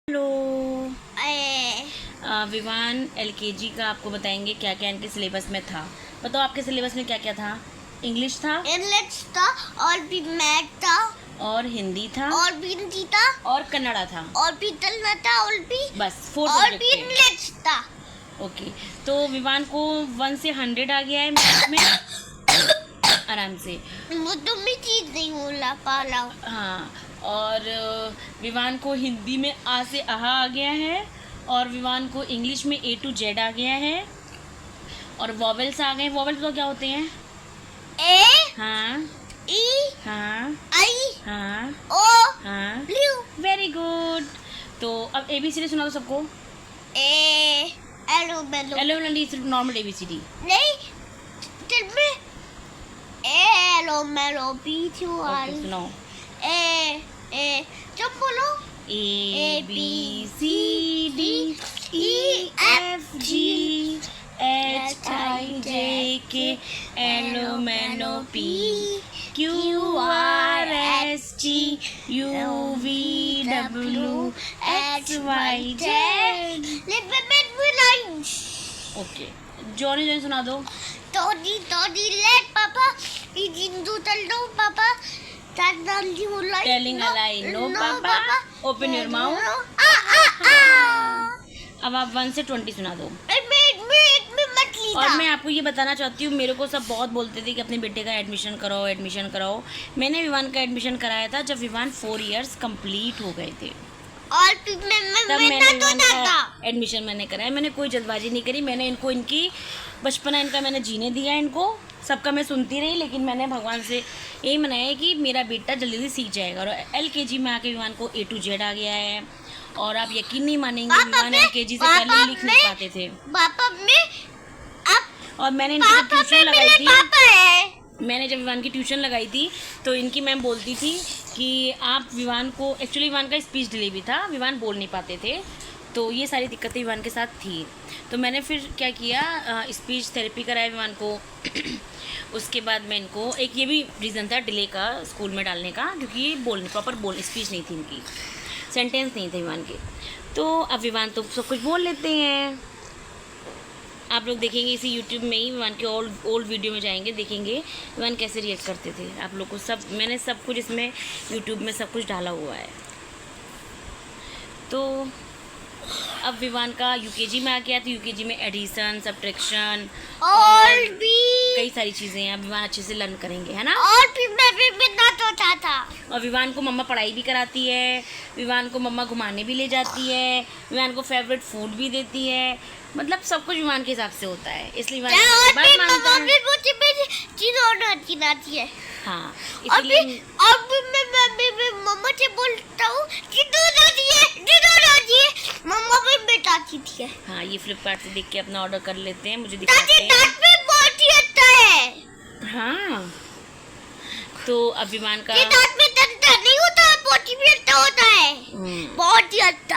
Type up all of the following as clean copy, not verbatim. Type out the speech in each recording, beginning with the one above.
Hello Vivaan LKG का आपको बताएंगे क्या क्या इनके सिलेबस में था। बताओ आपके सिलेबस में क्या क्या था। इंग्लिश था और भी मैथ था और हिंदी था और भी हिंदी था और कन्नड़ा था और भी तलना था और भी बस 4 और भी सब्जेक्ट इंग्लिश था। ओके, तो विवान को 1 से 100 आ गया है मैथ में आराम से। वो तो मैं चीज नहीं बोला पा रहा हूँ। हाँ, और विवान को हिंदी में आ से आहा आ गया है और विवान को इंग्लिश में A to Z आ गया है और वॉवेल्स आ गए। वॉवेल्स तो क्या होते हैं? ए हाँ ई हाँ आई हाँ ओ हाँ, ब्लू वेरी गुड। तो अब ABCD सुना दो सबको। ए एलो बेलो एलो सिर्फ नॉर्मल ABCD नहीं सिर्फ में एलो मेलो बी टू ओके, आई सुनाओ। ए जब बोलो ABCD EFG HIJK LMNOP QRST UVWXYZ। Okay, Johnny Johnny सुना दो। तोड़ी लेट पापा ई जिंदू तल्लो पापा तादांजी बोला Telling a lie, no papa. Open your mouth. अब आप 1 से 20 सुना दो। मछली और मैं आपको ये बताना चाहती हूँ, मेरे को सब बहुत बोलते थे कि अपने बेटे का एडमिशन कराओ एडमिशन कराओ। मैंने विवान का एडमिशन कराया था जब विवान 4 इयर्स कंप्लीट हो गए थे, और तब मैंने विवान का एडमिशन मैंने कराया। मैंने कोई जल्दबाजी नहीं करी, मैंने इनको इनकी बचपना इनका मैंने जीने दिया। इनको सबका मैं सुनती रही, लेकिन मैंने भगवान से यही मनाया है कि मेरा बेटा जल्दी जल्दी सीख जाएगा। और LKG में आके विवान को A to Z आ गया है और आप यकीन नहीं मानेंगे, विवान LKG से पहले लिख नहीं पाते थे। और मैंने इनकी जब ट्यूशन लगाई थी, मैंने जब विवान की ट्यूशन लगाई थी तो इनकी मैम बोलती थी कि आप विवान को, एक्चुअली विवान का स्पीच डिले भी था, विवान बोल नहीं पाते थे, तो ये सारी दिक्कतें विवान के साथ थी। तो मैंने फिर क्या किया, स्पीच थेरेपी कराया विवान को। उसके बाद मैं इनको, एक ये भी रीज़न था डिले का स्कूल में डालने का, क्योंकि ये प्रॉपर स्पीच नहीं थी इनकी, सेंटेंस नहीं थे विवान के। तो अब विवान तो सब कुछ बोल लेते हैं। आप लोग देखेंगे इसी यूट्यूब में ही, विवान के ओल्ड वीडियो में जाएंगे, देखेंगे विवान कैसे रिएक्ट करते थे। आप लोग को सब, मैंने सब कुछ इसमें यूट्यूब में सब कुछ डाला हुआ है। तो अब विवान का UKG में आ गया, तो UKG में एडिशन, सब्ट्रैक्शन और भी कई सारी चीज़ें हैं। अब विवान अच्छे से लर्न करेंगे, है ना। और भी मैं भी बिना सोचा था। और विवान को मम्मा पढ़ाई भी कराती है, विवान को मम्मा घुमाने भी ले जाती है, विवान को फेवरेट फूड भी देती है, मतलब सब कुछ विवान के हिसाब से होता है, इसलिए विवान बात मानता है। है हाँ, और इसलिए मैं मम्मा से बोलता हूँ कि दूध मम्मा भी बताती थी। हाँ, ये फ्लिपकार्ट से देख के अपना ऑर्डर कर लेते हैं, मुझे दादी दिखाते हैं। दांत में बहुत ही अच्छा है। हाँ, तो अब विमान का ये दांत में दर्द नहीं होता, बहुत ही अच्छा होता है, बहुत ही अच्छा।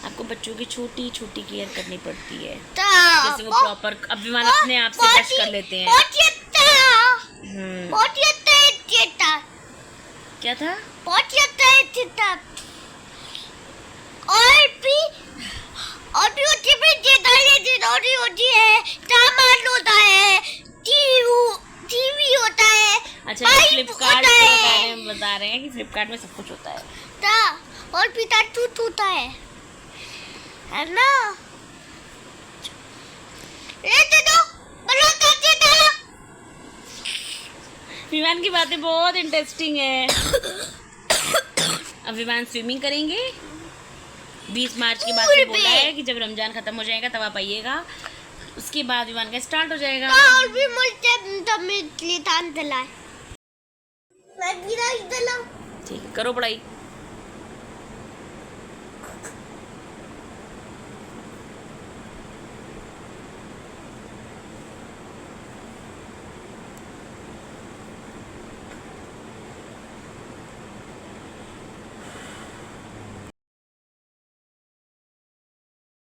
आपको बच्चों की छोटी छोटी केयर करनी पड़ती है, तो जैसे वो प्रॉपर। अब विमान अपने आप से ब्रश कर लेते हैं। बहुत ही अच्छा, बहुत ही अच्छा। क्या था? बहुत ही अच्छा। और भी होती है, सामान होता है, टीवी होता है। अच्छा, फ्लिपकार्ट बता रहे हैं कि फ्लिपकार्ट में सब कुछ होता है। और भी टूट होता है ना। लेते दो, विमान की बातें बहुत इंटरेस्टिंग है। अब विमान स्विमिंग करेंगे। 20 मार्च के बाद से बोला है कि जब रमजान खत्म हो जाएगा तब आप आइएगा, उसके बाद विमान का स्टार्ट हो जाएगा। और भी ठीक है, करो पढ़ाई।